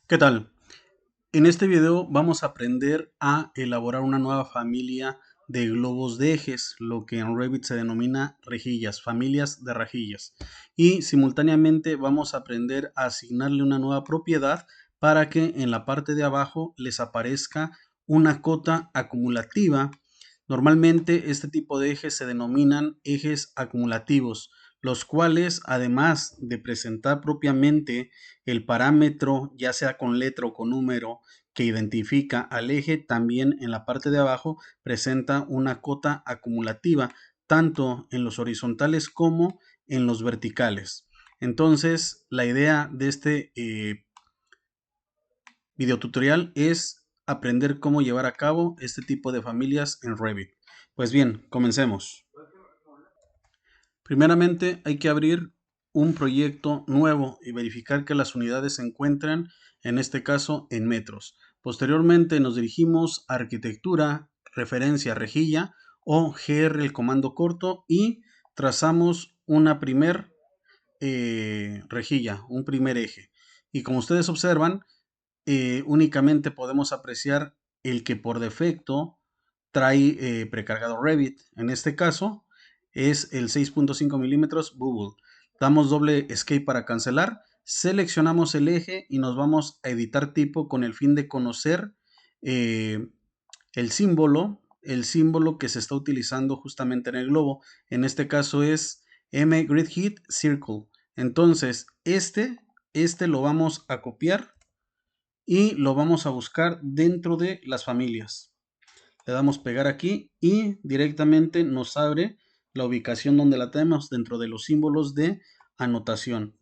¿Qué tal? En este video vamos a aprender a elaborar una nueva familia de globos de ejes, lo que en Revit se denomina rejillas, familias de rejillas. Y simultáneamente vamos a aprender a asignarle una nueva propiedad para que en la parte de abajo les aparezca una cota acumulativa. Normalmente este tipo de ejes se denominan ejes acumulativos, los cuales, además de presentar propiamente el parámetro, ya sea con letra o con número, que identifica al eje, también en la parte de abajo presenta una cota acumulativa, tanto en los horizontales como en los verticales. Entonces, la idea de este video tutorial es aprender cómo llevar a cabo este tipo de familias en Revit. Pues bien, comencemos. Primeramente hay que abrir un proyecto nuevo y verificar que las unidades se encuentran, en este caso, en metros. Posteriormente nos dirigimos a arquitectura, referencia rejilla o GR el comando corto y trazamos una primer rejilla, un primer eje. Y como ustedes observan, únicamente podemos apreciar el que por defecto trae precargado Revit. En este caso es el 6.5 milímetros Bubble. Damos doble escape para cancelar, seleccionamos el eje y nos vamos a editar tipo con el fin de conocer eh, el símbolo que se está utilizando justamente en el globo. En este caso es M Grid Heat Circle. Entonces este lo vamos a copiar y lo vamos a buscar dentro de las familias. Le damos pegar aquí y directamente nos abre la ubicación donde la tenemos dentro de los símbolos de anotación.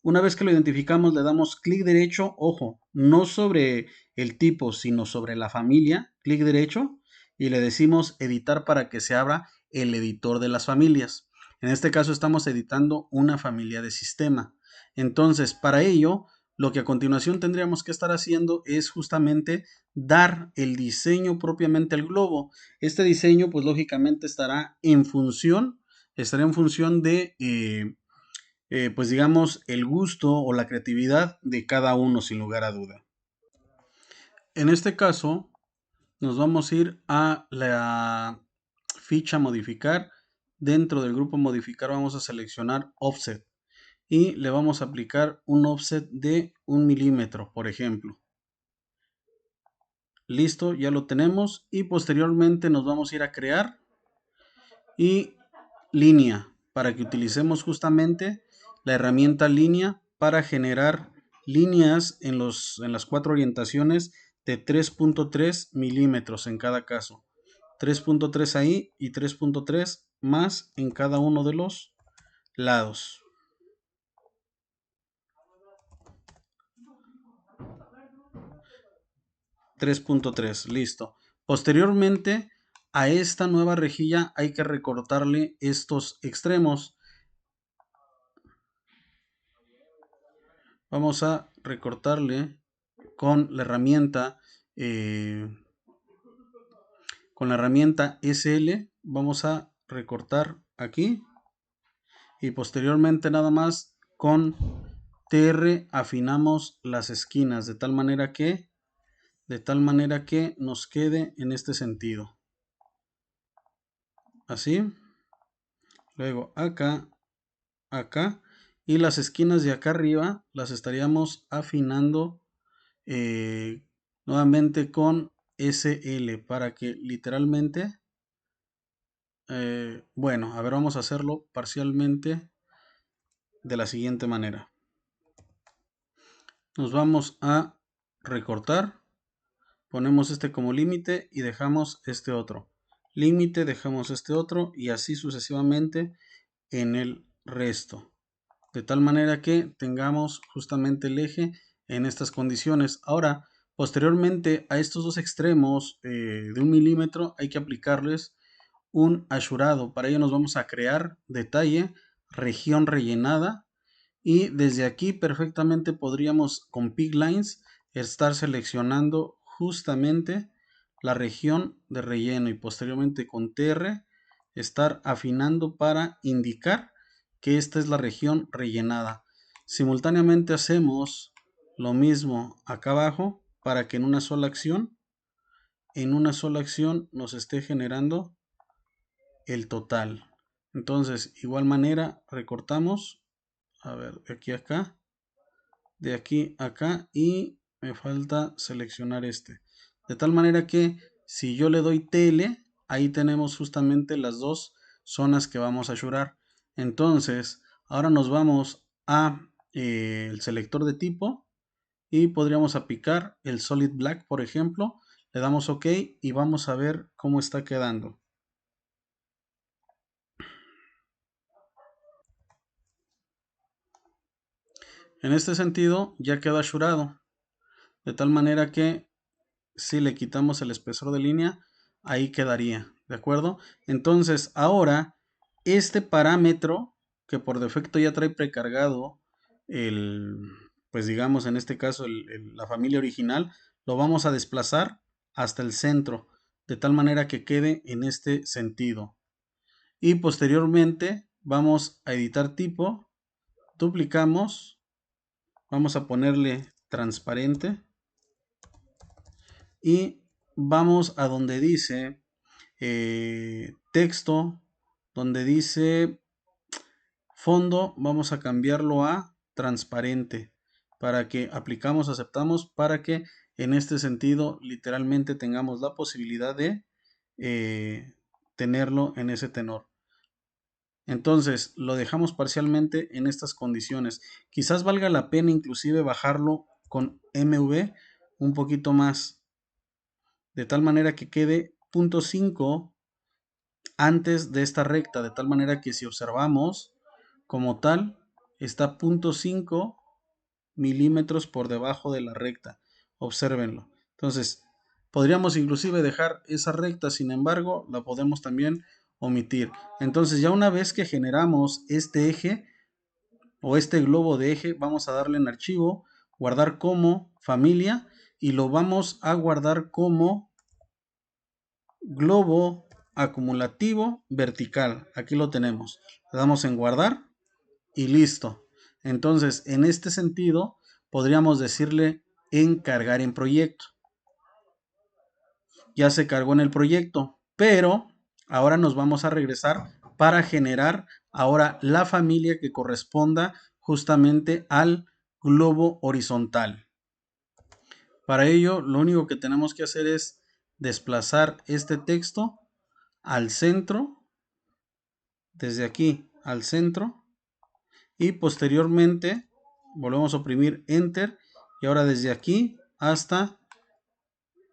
Una vez que lo identificamos, le damos clic derecho, ojo, no sobre el tipo, sino sobre la familia, clic derecho, y le decimos editar para que se abra el editor de las familias. En este caso estamos editando una familia de sistema. Entonces, para ello, lo que a continuación tendríamos que estar haciendo es justamente dar el diseño propiamente al globo. Este diseño, pues lógicamente estará en función de pues digamos, el gusto o la creatividad de cada uno, sin lugar a duda. En este caso, nos vamos a ir a la ficha modificar. Dentro del grupo modificar vamos a seleccionar offset y le vamos a aplicar un offset de 1 milímetro, por ejemplo. Listo, ya lo tenemos y posteriormente nos vamos a ir a crear y línea para que utilicemos justamente la herramienta línea para generar líneas en las cuatro orientaciones de 3.3 milímetros en cada caso. 3.3 ahí y 3.3 más en cada uno de los lados. .3, listo. Posteriormente a esta nueva rejilla hay que recortarle estos extremos. Vamos a recortarle con la herramienta SL. Vamos a recortar aquí y posteriormente nada más con TR afinamos las esquinas de tal manera que nos quede en este sentido, así. Luego acá, acá, y las esquinas de acá arriba las estaríamos afinando nuevamente con SL para que literalmente, bueno, a ver, vamos a hacerlo parcialmente de la siguiente manera. Nos vamos a recortar, ponemos este como límite y dejamos este otro. Límite, dejamos este otro y así sucesivamente en el resto. De tal manera que tengamos justamente el eje en estas condiciones. Ahora, posteriormente a estos dos extremos de 1 milímetro hay que aplicarles un asurado. Para ello nos vamos a crear detalle, región rellenada y desde aquí perfectamente podríamos con Pick Lines estar seleccionando justamente la región de relleno y posteriormente con TR estar afinando para indicar que esta es la región rellenada. Simultáneamente hacemos Lo mismo acá abajo para que en una sola acción nos esté generando el total. Entonces, igual manera, recortamos, a ver, de aquí a acá, de aquí a acá, y me falta seleccionar este. De tal manera que si yo le doy tele, ahí tenemos justamente las dos zonas que vamos a ayudar. Entonces, ahora nos vamos a el selector de tipo y podríamos aplicar el Solid Black, por ejemplo. Le damos OK y vamos a ver cómo está quedando. En este sentido, ya queda asurado, de tal manera que si le quitamos el espesor de línea, ahí quedaría, ¿de acuerdo? Entonces, ahora, este parámetro, que por defecto ya trae precargado el, pues digamos en este caso la familia original, lo vamos a desplazar hasta el centro, de tal manera que quede en este sentido. Y posteriormente vamos a editar tipo, duplicamos, vamos a ponerle transparente y vamos a donde dice texto, donde dice fondo, vamos a cambiarlo a transparente para que aplicamos, aceptamos, para que en este sentido literalmente tengamos la posibilidad de tenerlo en ese tenor. Entonces lo dejamos parcialmente en estas condiciones. Quizás valga la pena inclusive bajarlo con MV un poquito más, de tal manera que quede 0.5 antes de esta recta, de tal manera que si observamos como tal, está 0.5 milímetros por debajo de la recta. Obsérvenlo. Entonces, podríamos inclusive dejar esa recta, sin embargo, la podemos también omitir. Entonces, ya una vez que generamos este eje o este globo de eje, vamos a darle en archivo, guardar como familia y lo vamos a guardar como globo acumulativo vertical. Aquí lo tenemos. Le damos en guardar y listo. Entonces, en este sentido, podríamos decirle en cargar en proyecto. Ya se cargó en el proyecto, pero ahora nos vamos a regresar para generar ahora la familia que corresponda justamente al globo horizontal. Para ello, lo único que tenemos que hacer es desplazar este texto al centro, desde aquí al centro, y posteriormente volvemos a oprimir Enter y ahora desde aquí hasta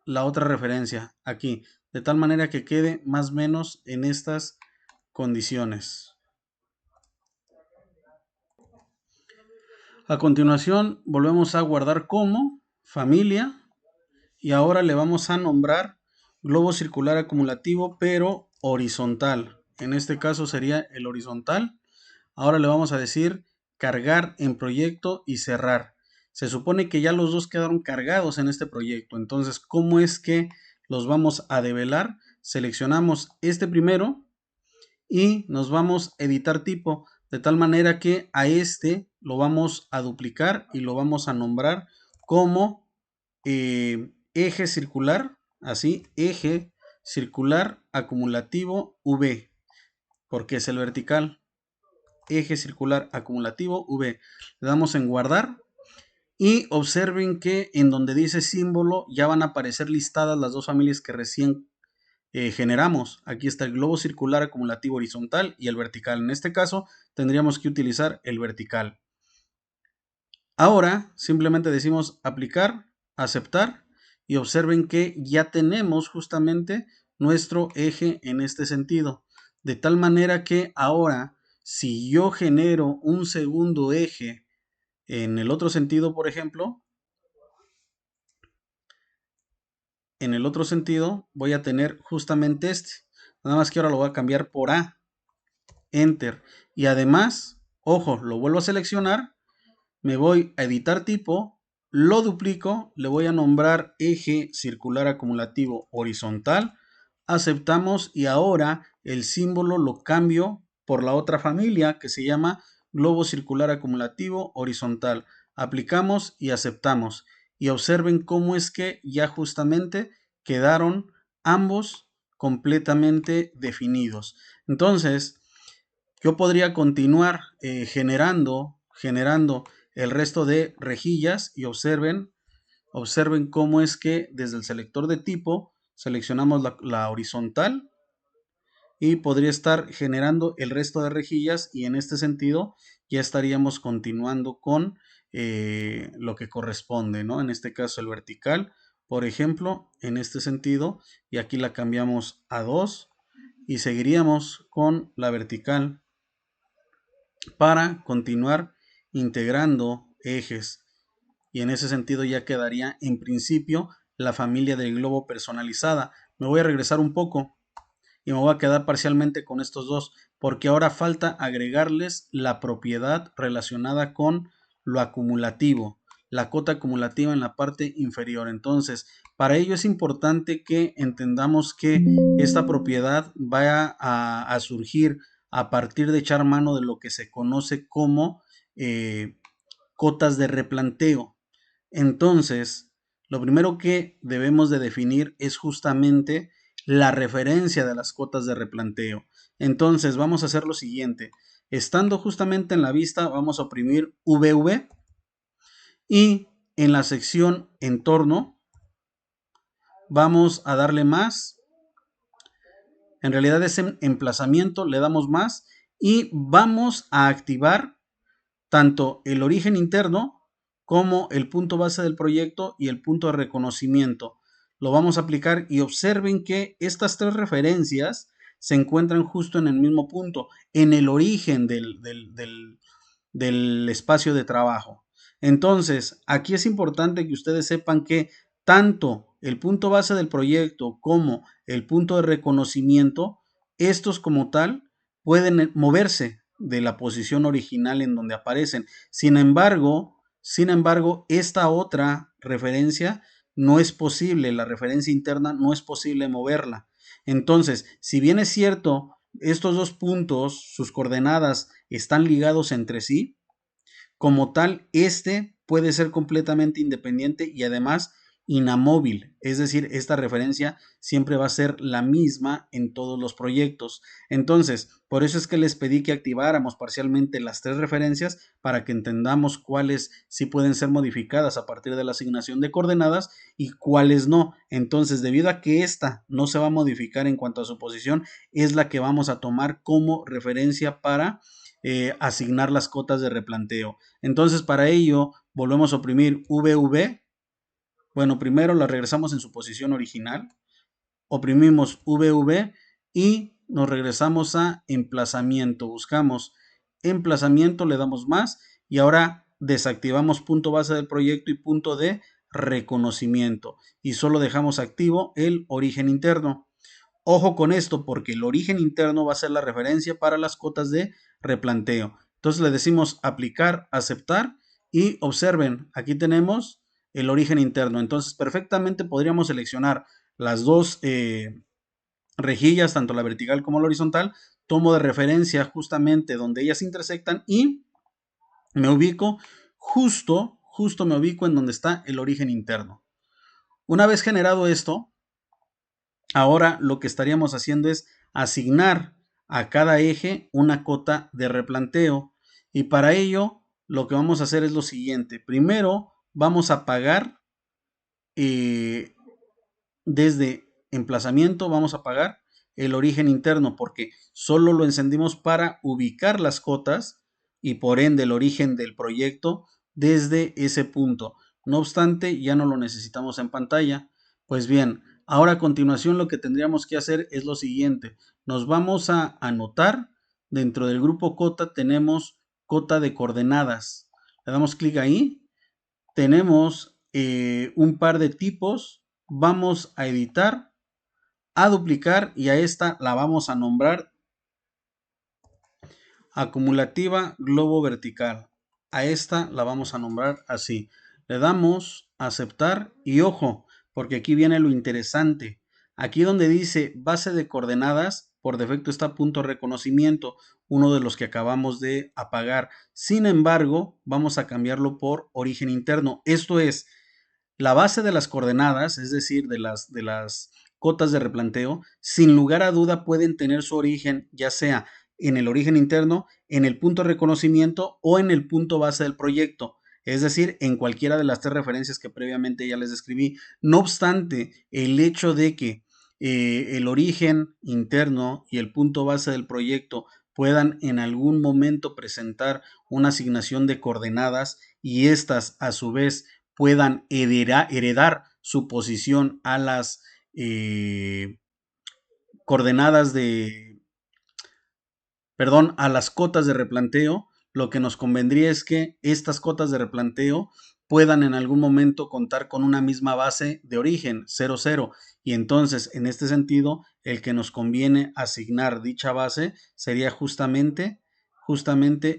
la otra referencia, aquí, de tal manera que quede más o menos en estas condiciones. A continuación volvemos a guardar como familia y ahora le vamos a nombrar globo circular acumulativo pero horizontal. En este caso sería el horizontal. Ahora le vamos a decir cargar en proyecto y cerrar. Se supone que ya los dos quedaron cargados en este proyecto. Entonces, ¿cómo es que los vamos a develar? Seleccionamos este primero y nos vamos a editar tipo, de tal manera que a este lo vamos a duplicar y lo vamos a nombrar como eje circular, así, eje circular acumulativo V, porque es el vertical. Eje circular acumulativo V. Le damos en guardar y observen que en donde dice símbolo ya van a aparecer listadas las dos familias que recién generamos. Aquí está el globo circular acumulativo horizontal y el vertical. En este caso tendríamos que utilizar el vertical. Ahora simplemente decimos aplicar, aceptar y observen que ya tenemos justamente nuestro eje en este sentido. De tal manera que ahora si yo genero un segundo eje en el otro sentido, por ejemplo, en el otro sentido voy a tener justamente este. Nada más que ahora lo voy a cambiar por A. Enter. Y además, ojo, lo vuelvo a seleccionar, me voy a editar tipo, lo duplico, le voy a nombrar eje circular acumulativo horizontal, aceptamos y ahora el símbolo lo cambio por la otra familia que se llama globo circular acumulativo horizontal. aplicamos y aceptamos. Y observen cómo es que ya justamente quedaron ambos completamente definidos. Entonces, yo podría continuar generando el resto de rejillas y observen cómo es que desde el selector de tipo seleccionamos la horizontal y podría estar generando el resto de rejillas, y en este sentido ya estaríamos continuando con lo que corresponde, ¿no? En este caso el vertical, por ejemplo, en este sentido, y aquí la cambiamos a 2 y seguiríamos con la vertical para continuar integrando ejes, y en ese sentido ya quedaría en principio la familia del globo personalizada. Me voy a regresar un poco y me voy a quedar parcialmente con estos dos, porque ahora falta agregarles la propiedad relacionada con lo acumulativo, la cota acumulativa en la parte inferior. Entonces, para ello es importante que entendamos que esta propiedad va a surgir a partir de echar mano de lo que se conoce como cotas de replanteo. Entonces, lo primero que debemos de definir es justamente la referencia de las cotas de replanteo. Entonces, vamos a hacer lo siguiente. Estando justamente en la vista, vamos a oprimir VV y en la sección entorno vamos a darle más. En realidad es en emplazamiento, le damos más y vamos a activar tanto el origen interno como el punto base del proyecto y el punto de reconocimiento. Lo vamos a aplicar y observen que estas tres referencias se encuentran justo en el mismo punto, en el origen del espacio de trabajo. Entonces, aquí es importante que ustedes sepan que tanto el punto base del proyecto como el punto de reconocimiento, estos como tal, pueden moverse de la posición original en donde aparecen. Sin embargo, esta otra referencia no es posible, la referencia interna no es posible moverla. Entonces, si bien es cierto, estos dos puntos, sus coordenadas están ligados entre sí, como tal, este puede ser completamente independiente y además inamovible, es decir, esta referencia siempre va a ser la misma en todos los proyectos. Entonces, por eso es que les pedí que activáramos parcialmente las tres referencias para que entendamos cuáles sí pueden ser modificadas a partir de la asignación de coordenadas y cuáles no. Entonces, debido a que esta no se va a modificar en cuanto a su posición, es la que vamos a tomar como referencia para asignar las cotas de replanteo. Entonces, para ello, volvemos a oprimir VV. Bueno, primero la regresamos en su posición original. Oprimimos VV y nos regresamos a emplazamiento. Buscamos emplazamiento, le damos más y ahora desactivamos punto base del proyecto y punto de reconocimiento. Y solo dejamos activo el origen interno. Ojo con esto porque el origen interno va a ser la referencia para las cotas de replanteo. Entonces le decimos aplicar, aceptar y observen, aquí tenemos el origen interno. Entonces perfectamente podríamos seleccionar las dos rejillas, tanto la vertical como la horizontal. Tomo de referencia justamente donde ellas intersectan y me ubico justo me ubico en donde está el origen interno. Una vez generado esto, ahora lo que estaríamos haciendo es asignar a cada eje una cota de replanteo, y para ello lo que vamos a hacer es lo siguiente. Primero vamos a apagar desde emplazamiento, vamos a apagar el origen interno porque solo lo encendimos para ubicar las cotas y por ende el origen del proyecto desde ese punto. No obstante, ya no lo necesitamos en pantalla. Pues bien, ahora a continuación lo que tendríamos que hacer es lo siguiente. Nos vamos a anotar, dentro del grupo cota tenemos cota de coordenadas. Le damos clic ahí. Tenemos un par de tipos. Vamos a editar, a duplicar y a esta la vamos a nombrar acumulativa globo vertical. A esta la vamos a nombrar así. Le damos a aceptar y ojo, porque aquí viene lo interesante. Aquí donde dice base de coordenadas, por defecto está punto de reconocimiento, uno de los que acabamos de apagar. Sin embargo, vamos a cambiarlo por origen interno. Esto es, la base de las coordenadas, es decir, de las cotas de replanteo, sin lugar a duda pueden tener su origen, ya sea en el origen interno, en el punto de reconocimiento o en el punto base del proyecto. Es decir, en cualquiera de las tres referencias que previamente ya les describí. No obstante, el hecho de que el origen interno y el punto base del proyecto puedan en algún momento presentar una asignación de coordenadas y estas a su vez puedan heredar su posición a las coordenadas perdón, a las cotas de replanteo, lo que nos convendría es que estas cotas de replanteo puedan en algún momento contar con una misma base de origen, 0, 0. Y entonces, en este sentido, el que nos conviene asignar dicha base sería justamente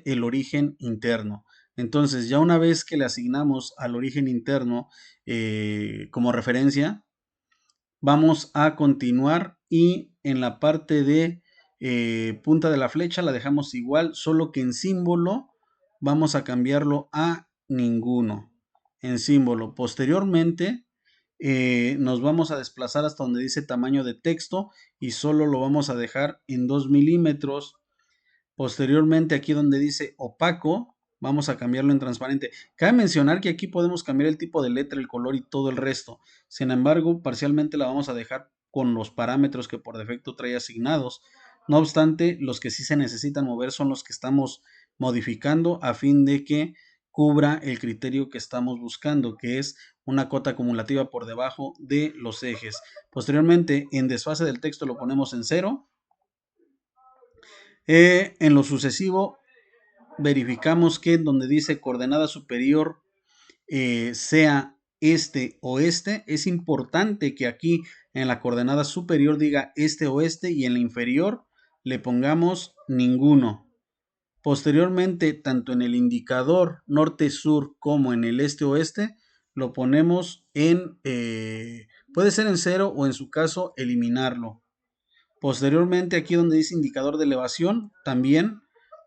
el origen interno. Entonces, ya una vez que le asignamos al origen interno como referencia, vamos a continuar y en la parte de punta de la flecha la dejamos igual, solo que en símbolo vamos a cambiarlo a ninguno. En símbolo. Posteriormente nos vamos a desplazar hasta donde dice tamaño de texto y solo lo vamos a dejar en 2 milímetros. Posteriormente, aquí donde dice opaco, vamos a cambiarlo en transparente. Cabe mencionar que aquí podemos cambiar el tipo de letra, el color y todo el resto. Sin embargo, parcialmente la vamos a dejar con los parámetros que por defecto trae asignados. No obstante, los que sí se necesitan mover son los que estamos modificando a fin de que cubra el criterio que estamos buscando, que es una cota acumulativa por debajo de los ejes. Posteriormente, en desfase del texto lo ponemos en 0. En lo sucesivo, verificamos que donde dice coordenada superior sea este o este, es importante que aquí en la coordenada superior diga este o este y en la inferior le pongamos ninguno. Posteriormente, tanto en el indicador norte-sur como en el este-oeste, lo ponemos puede ser en 0 o en su caso eliminarlo. Posteriormente, aquí donde dice indicador de elevación, también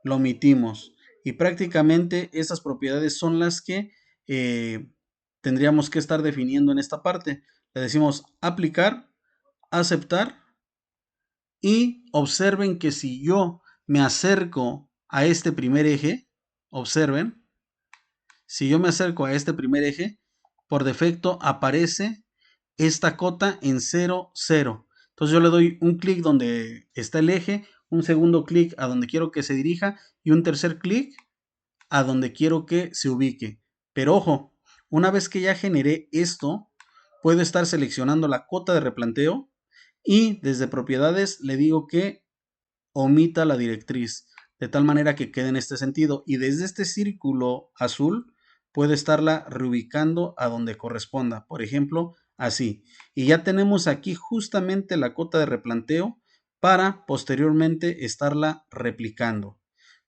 lo omitimos. Y prácticamente estas propiedades son las que tendríamos que estar definiendo en esta parte. Le decimos aplicar, aceptar y observen que si yo me acerco a este primer eje, observen, si yo me acerco a este primer eje, por defecto aparece esta cota en 0, 0. Entonces yo le doy un clic donde está el eje, un segundo clic a donde quiero que se dirija y un tercer clic a donde quiero que se ubique. Pero ojo, una vez que ya generé esto, puedo estar seleccionando la cota de replanteo y desde propiedades le digo que omita la directriz, de tal manera que quede en este sentido. Y desde este círculo azul puede estarla reubicando a donde corresponda. Por ejemplo, así. Y ya tenemos aquí justamente la cota de replanteo para posteriormente estarla replicando.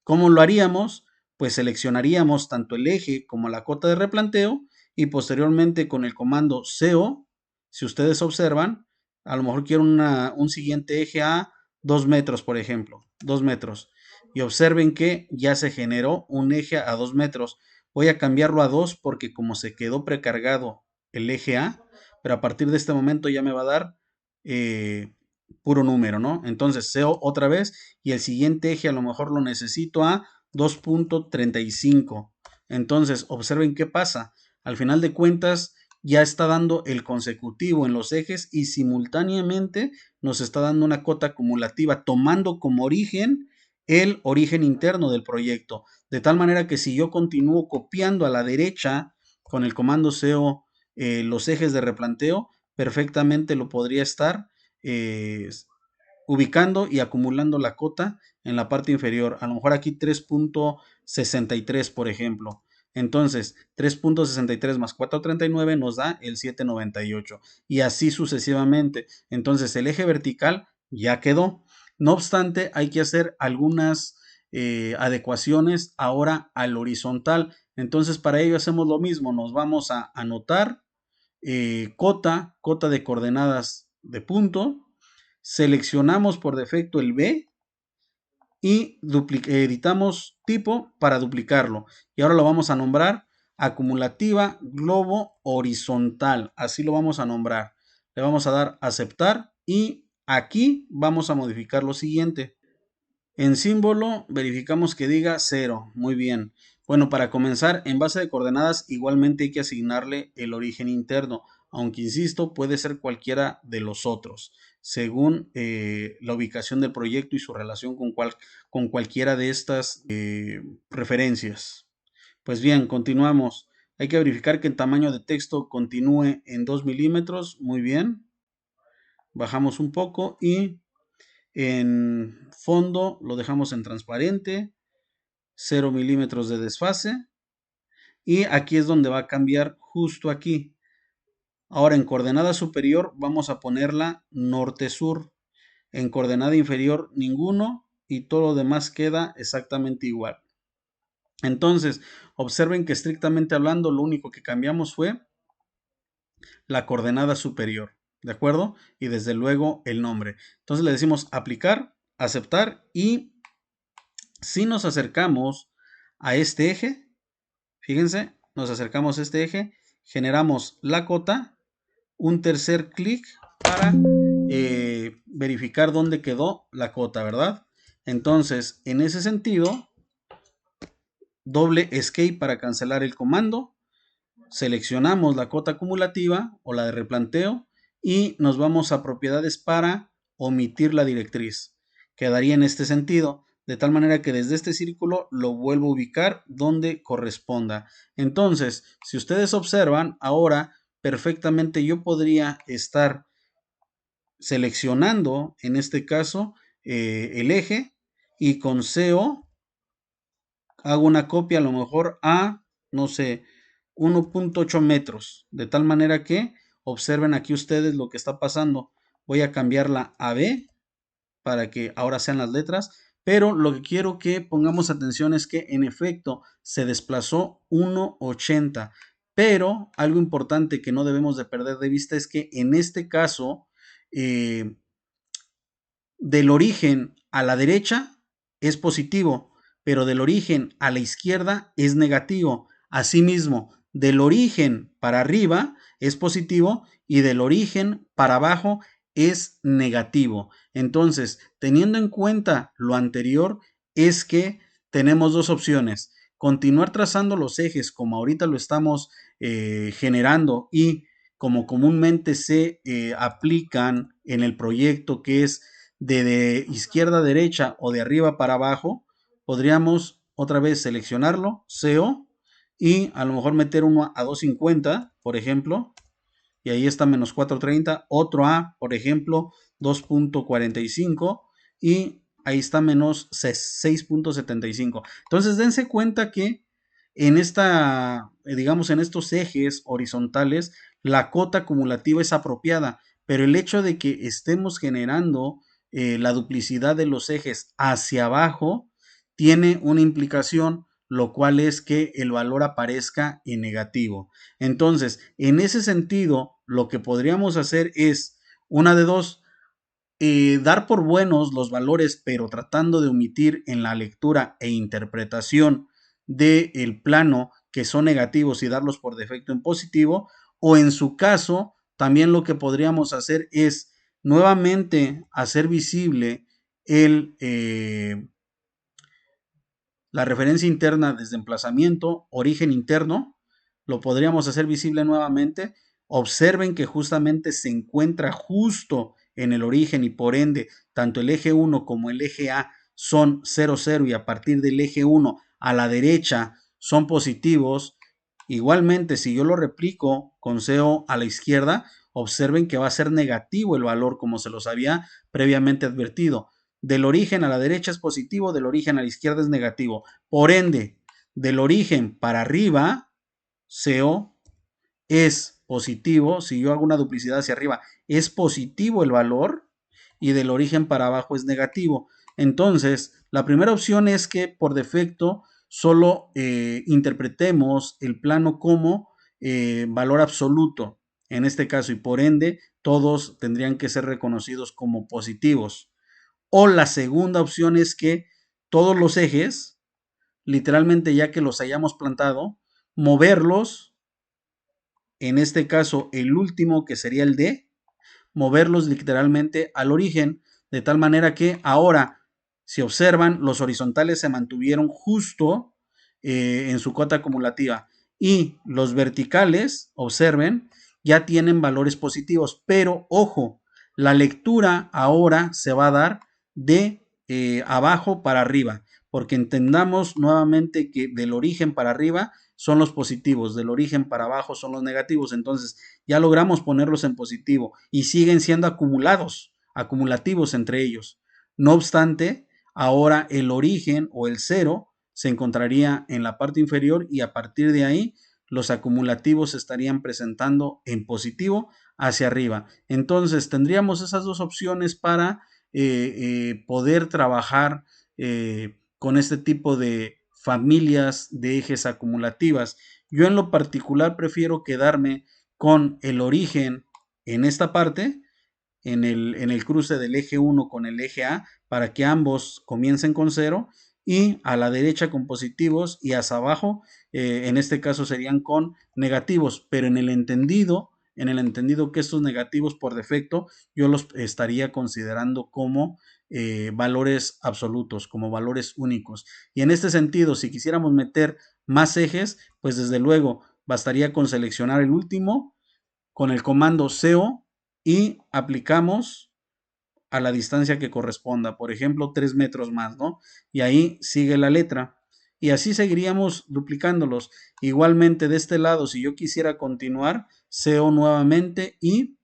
¿Cómo lo haríamos? Pues seleccionaríamos tanto el eje como la cota de replanteo y posteriormente con el comando CO, si ustedes observan, a lo mejor quiero un siguiente eje a 2 metros, por ejemplo, 2 metros. Y observen que ya se generó un eje a 2 metros. Voy a cambiarlo a 2 porque como se quedó precargado el eje A, pero a partir de este momento ya me va a dar puro número, ¿no? Entonces SEO otra vez y el siguiente eje a lo mejor lo necesito a 2.35. Entonces observen qué pasa. Al final de cuentas ya está dando el consecutivo en los ejes y simultáneamente nos está dando una cota acumulativa tomando como origen el origen interno del proyecto. De tal manera que si yo continúo copiando a la derecha con el comando SEO los ejes de replanteo, perfectamente lo podría estar ubicando y acumulando la cota en la parte inferior. A lo mejor aquí 3.63, por ejemplo. Entonces, 3.63 más 4.39 nos da el 7.98 y así sucesivamente. Entonces, el eje vertical ya quedó. No obstante, hay que hacer algunas adecuaciones ahora al horizontal. Entonces, para ello hacemos lo mismo. Nos vamos a anotar cota de coordenadas de punto, seleccionamos por defecto el B y editamos tipo para duplicarlo. Y ahora lo vamos a nombrar acumulativa globo horizontal. Así lo vamos a nombrar. Le vamos a dar aceptar y aquí vamos a modificar lo siguiente. En símbolo verificamos que diga 0. Muy bien. Bueno, para comenzar, en base de coordenadas igualmente hay que asignarle el origen interno, aunque insisto, puede ser cualquiera de los otros, según la ubicación del proyecto y su relación con cualquiera de estas referencias. Pues bien, continuamos. Hay que verificar que el tamaño de texto continúe en 2 milímetros. Muy bien. Bajamos un poco y en fondo lo dejamos en transparente, 0 milímetros de desfase. Y aquí es donde va a cambiar justo aquí. Ahora en coordenada superior vamos a ponerla norte-sur. En coordenada inferior ninguno y todo lo demás queda exactamente igual. Entonces, observen que estrictamente hablando lo único que cambiamos fue la coordenada superior, ¿de acuerdo? Y desde luego el nombre. Entonces le decimos aplicar, aceptar y si nos acercamos a este eje, fíjense, nos acercamos a este eje, generamos la cota, un tercer clic para verificar dónde quedó la cota, ¿verdad? Entonces, en ese sentido, doble escape para cancelar el comando, seleccionamos la cota acumulativa o la de replanteo y nos vamos a propiedades para omitir la directriz. Quedaría en este sentido, de tal manera que desde este círculo lo vuelvo a ubicar donde corresponda. Entonces, si ustedes observan, ahora perfectamente yo podría estar seleccionando, en este caso, el eje y con CO hago una copia a lo mejor a, no sé, 1.8 metros, de tal manera que observen aquí ustedes lo que está pasando. Voy a cambiarla a B para que ahora sean las letras, pero lo que quiero que pongamos atención es que en efecto se desplazó 1.80, pero algo importante que no debemos de perder de vista es que en este caso, del origen a la derecha es positivo, pero del origen a la izquierda es negativo. Asimismo, del origen para arriba es positivo y del origen para abajo es negativo. Entonces, teniendo en cuenta lo anterior, es que tenemos dos opciones. Continuar trazando los ejes como ahorita lo estamos generando y como comúnmente se aplican en el proyecto, que es de izquierda a derecha o de arriba para abajo, podríamos otra vez seleccionarlo, CO, y a lo mejor meter uno a 250, por ejemplo, y ahí está menos 430, otro A, por ejemplo, 2.45 y ahí está menos 6.75. Entonces dense cuenta que en esta, digamos, en estos ejes horizontales, la cota acumulativa es apropiada, pero el hecho de que estemos generando la duplicidad de los ejes hacia abajo tiene una implicación, lo cual es que el valor aparezca en negativo. Entonces, en ese sentido, lo que podríamos hacer es una de dos, dar por buenos los valores, pero tratando de omitir en la lectura e interpretación del plano que son negativos y darlos por defecto en positivo, o en su caso, también lo que podríamos hacer es nuevamente hacer visible la referencia interna desde emplazamiento, origen interno, lo podríamos hacer visible nuevamente. Observen que justamente se encuentra justo en el origen y por ende tanto el eje 1 como el eje A son 0, 0 y a partir del eje 1 a la derecha son positivos. Igualmente, si yo lo replico con CO a la izquierda, observen que va a ser negativo el valor como se los había previamente advertido. Del origen a la derecha es positivo, del origen a la izquierda es negativo. Por ende, del origen para arriba, CO es positivo. Si yo hago una duplicidad hacia arriba, es positivo el valor y del origen para abajo es negativo. Entonces, la primera opción es que por defecto solo interpretemos el plano como valor absoluto. en este caso, y por ende todos tendrían que ser reconocidos como positivos. O la segunda opción es que todos los ejes, literalmente ya que los hayamos plantado, moverlos, en este caso el último que sería el D, moverlos literalmente al origen, de tal manera que ahora, si observan, los horizontales se mantuvieron justo en su cota acumulativa y los verticales, observen, ya tienen valores positivos, pero ojo, la lectura ahora se va a dar de abajo para arriba, porque entendamos nuevamente que del origen para arriba son los positivos, del origen para abajo son los negativos. Entonces ya logramos ponerlos en positivo y siguen siendo acumulativos entre ellos. No obstante, ahora el origen o el cero se encontraría en la parte inferior y a partir de ahí los acumulativos se estarían presentando en positivo hacia arriba. Entonces tendríamos esas dos opciones para poder trabajar con este tipo de familias de ejes acumulativas. Yo en lo particular prefiero quedarme con el origen en esta parte, en el cruce del eje 1 con el eje A, para que ambos comiencen con 0 y a la derecha con positivos y hacia abajo, en este caso serían con negativos, pero en el entendido que estos negativos por defecto yo los estaría considerando como valores absolutos, como valores únicos. Y en este sentido, si quisiéramos meter más ejes, pues desde luego bastaría con seleccionar el último con el comando CO y aplicamos a la distancia que corresponda, por ejemplo, 3 metros más, ¿no? Y ahí sigue la letra. Y así seguiríamos duplicándolos. Igualmente de este lado, si yo quisiera continuar, CO nuevamente y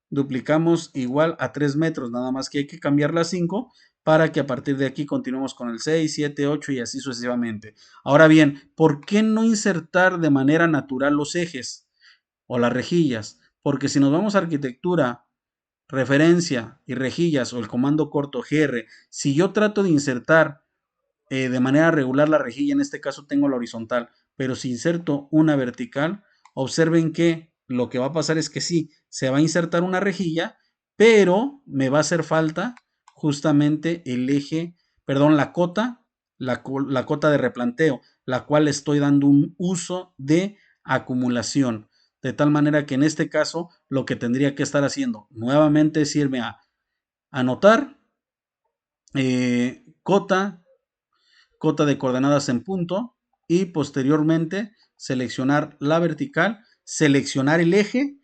duplicamos igual a 3 metros, nada más que hay que cambiar la 5 para que a partir de aquí continuemos con el 6, 7, 8 y así sucesivamente. Ahora bien, ¿por qué no insertar de manera natural los ejes o las rejillas? Porque si nos vamos a arquitectura, referencia y rejillas o el comando corto GR, si yo trato de insertar de manera regular la rejilla, en este caso tengo la horizontal, pero si inserto una vertical, observen que lo que va a pasar es que sí, se va a insertar una rejilla, pero me va a hacer falta justamente el eje, perdón, la cota de replanteo, la cual estoy dando un uso de acumulación. De tal manera que en este caso lo que tendría que estar haciendo nuevamente es irme a anotar cota de coordenadas en punto y posteriormente seleccionar la vertical, seleccionar el eje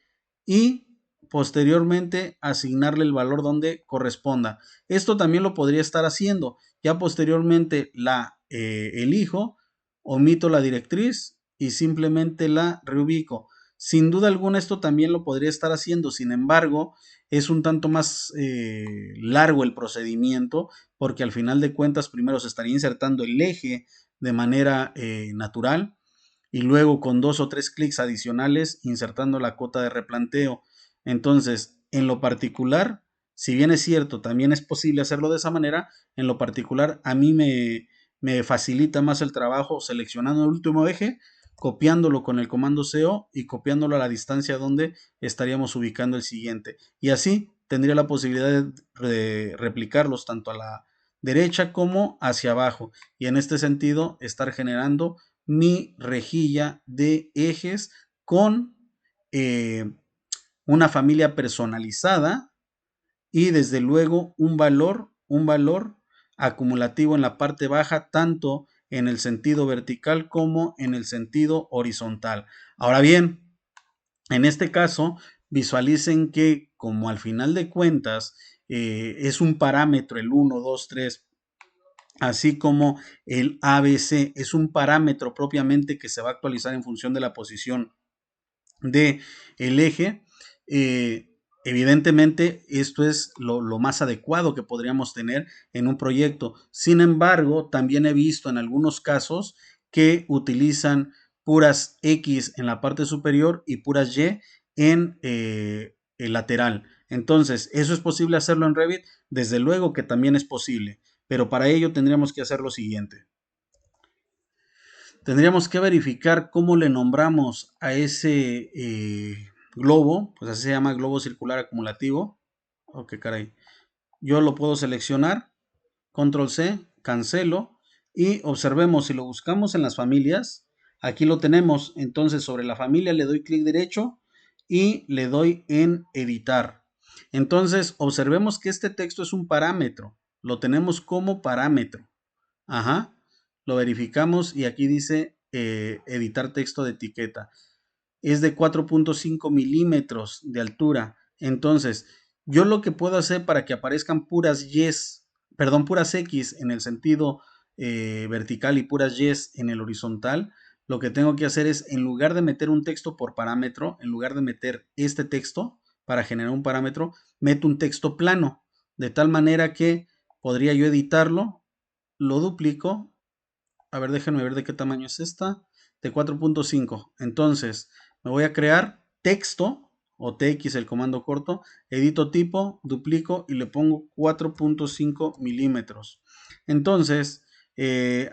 y posteriormente asignarle el valor donde corresponda. Esto también lo podría estar haciendo. Ya posteriormente la elijo, omito la directriz y simplemente la reubico. Sin duda alguna esto también lo podría estar haciendo, sin embargo, es un tanto más largo el procedimiento porque al final de cuentas primero se estaría insertando el eje de manera natural y luego con 2 o 3 clics adicionales insertando la cota de replanteo. Entonces, en lo particular, si bien es cierto, también es posible hacerlo de esa manera, en lo particular a mí me facilita más el trabajo seleccionando el último eje, copiándolo con el comando CO y copiándolo a la distancia donde estaríamos ubicando el siguiente. Y así tendría la posibilidad de replicarlos tanto a la derecha como hacia abajo. Y en este sentido, estar generando mi rejilla de ejes con una familia personalizada y desde luego un valor acumulativo en la parte baja, tanto en el sentido vertical como en el sentido horizontal. Ahora bien, en este caso, visualicen que como al final de cuentas es un parámetro el 1, 2, 3, así como el ABC es un parámetro propiamente que se va a actualizar en función de la posición de el eje, evidentemente esto es lo más adecuado que podríamos tener en un proyecto. Sin embargo, también he visto en algunos casos que utilizan puras X en la parte superior y puras Y en el lateral. Entonces, ¿eso es posible hacerlo en Revit? Desde luego que también es posible, pero para ello tendríamos que hacer lo siguiente. Tendríamos que verificar cómo le nombramos a ese globo, pues así se llama, globo circular acumulativo. Ok, caray. Yo lo puedo seleccionar, control C, cancelo y observemos, si lo buscamos en las familias, aquí lo tenemos. Entonces sobre la familia le doy clic derecho y le doy en editar. Entonces observemos que este texto es un parámetro, lo tenemos como parámetro. Ajá, lo verificamos y aquí dice editar texto de etiqueta. Es de 4.5 milímetros de altura. Entonces, yo lo que puedo hacer para que aparezcan puras Y's, perdón, puras X en el sentido vertical y puras Y's en el horizontal, lo que tengo que hacer es, en lugar de meter un texto por parámetro, en lugar de meter este texto para generar un parámetro, meto un texto plano, de tal manera que podría yo editarlo, lo duplico. A ver, déjenme ver de qué tamaño es esta. De 4.5. Entonces, me voy a crear texto o TX, el comando corto. Edito tipo, duplico y le pongo 4.5 milímetros. Entonces,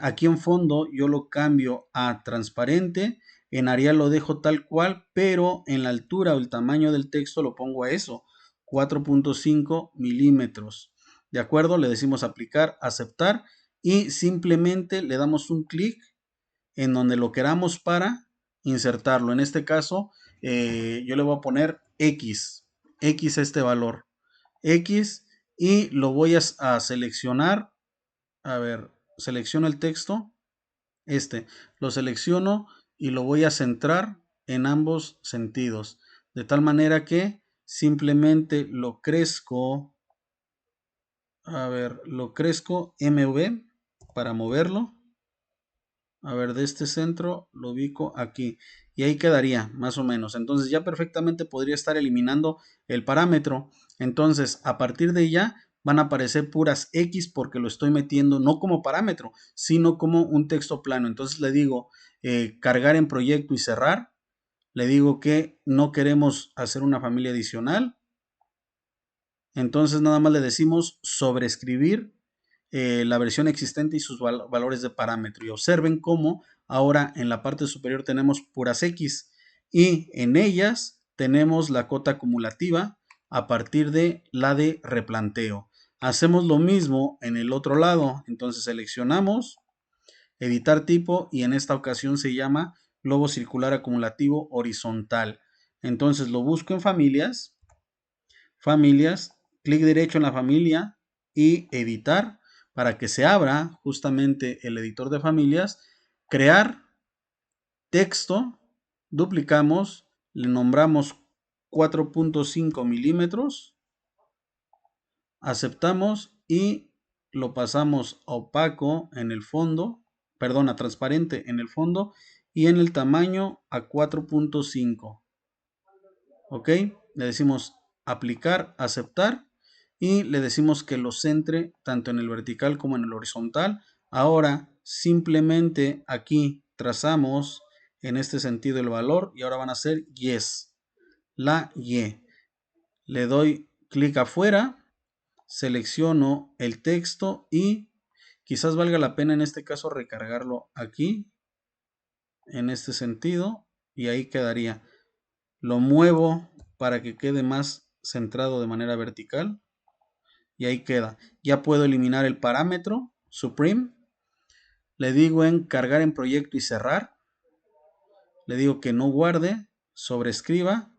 aquí en fondo yo lo cambio a transparente. En Arial lo dejo tal cual, pero en la altura o el tamaño del texto lo pongo a eso, 4.5 milímetros. ¿De acuerdo? Le decimos aplicar, aceptar y simplemente le damos un clic en donde lo queramos para insertarlo. En este caso, yo le voy a poner X, X este valor, X, y lo voy a seleccionar. A ver, selecciono el texto, lo selecciono y lo voy a centrar en ambos sentidos, de tal manera que simplemente lo crezco, a ver, lo crezco MV para moverlo. A ver, de este centro lo ubico aquí. Y ahí quedaría, más o menos. Entonces ya perfectamente podría estar eliminando el parámetro. Entonces, a partir de ya van a aparecer puras X porque lo estoy metiendo no como parámetro, sino como un texto plano. Entonces le digo cargar en proyecto y cerrar. Le digo que no queremos hacer una familia adicional. Entonces nada más le decimos sobreescribir la versión existente y sus valores de parámetro. Y observen cómo ahora en la parte superior tenemos puras X y en ellas tenemos la cota acumulativa a partir de la de replanteo. Hacemos lo mismo en el otro lado. Entonces seleccionamos, editar tipo y en esta ocasión se llama globo circular acumulativo horizontal. Entonces lo busco en familias, clic derecho en la familia y editar para que se abra justamente el editor de familias, crear texto, duplicamos, le nombramos 4.5 milímetros, aceptamos y lo pasamos a opaco en el fondo, perdón, a transparente en el fondo y en el tamaño a 4.5. ¿Ok? Le decimos aplicar, aceptar y le decimos que lo centre tanto en el vertical como en el horizontal. Ahora simplemente aquí trazamos en este sentido el valor y ahora van a ser yes, la Y. Le doy clic afuera, selecciono el texto y quizás valga la pena en este caso recargarlo aquí en este sentido y ahí quedaría. Lo muevo para que quede más centrado de manera vertical y ahí queda. Ya puedo eliminar el parámetro Supreme. Le digo en cargar en proyecto y cerrar. Le digo que no guarde, sobrescriba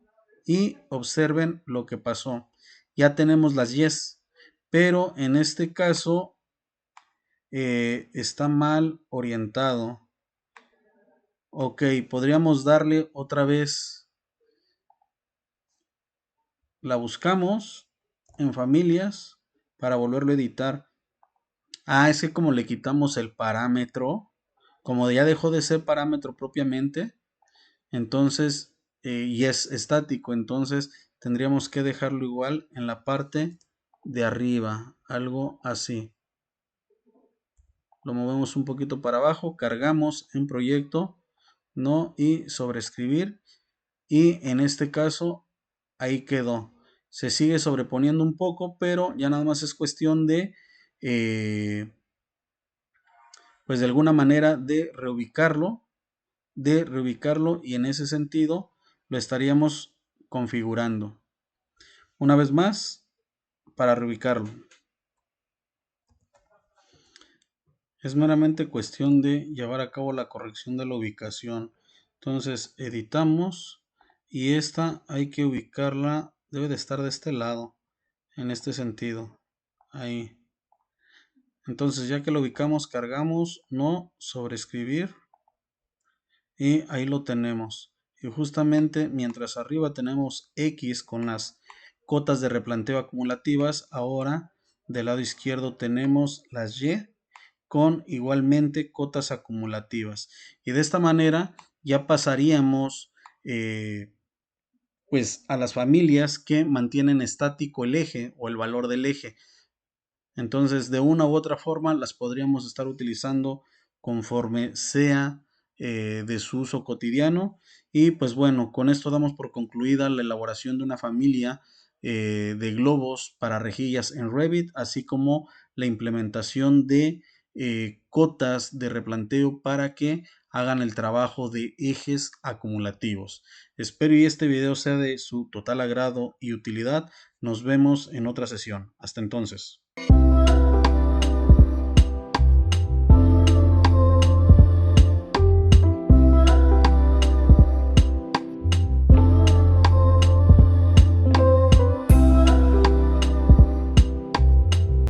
y observen lo que pasó. Ya tenemos las yes, pero en este caso está mal orientado. Ok, podríamos darle otra vez, la buscamos en familias para volverlo a editar. Ah, es que como le quitamos el parámetro, como ya dejó de ser parámetro propiamente, entonces, y es estático, entonces tendríamos que dejarlo igual en la parte de arriba, algo así. Lo movemos un poquito para abajo, cargamos en proyecto, no, y sobreescribir, y en este caso, ahí quedó. Se sigue sobreponiendo un poco, pero ya nada más es cuestión de pues de alguna manera de reubicarlo y en ese sentido lo estaríamos configurando. Una vez más, para reubicarlo. Es meramente cuestión de llevar a cabo la corrección de la ubicación. Entonces editamos y esta hay que ubicarla, debe de estar de este lado, en este sentido. Ahí. Entonces ya que lo ubicamos, cargamos no sobreescribir y ahí lo tenemos. Y justamente mientras arriba tenemos X con las cotas de replanteo acumulativas, ahora del lado izquierdo tenemos las Y con igualmente cotas acumulativas. Y de esta manera ya pasaríamos pues a las familias que mantienen estático el eje o el valor del eje. Entonces, de una u otra forma, las podríamos estar utilizando conforme sea de su uso cotidiano. Y pues bueno, con esto damos por concluida la elaboración de una familia de globos para rejillas en Revit, así como la implementación de cotas de replanteo para que hagan el trabajo de ejes acumulativos. Espero y este video sea de su total agrado y utilidad. Nos vemos en otra sesión. Hasta entonces.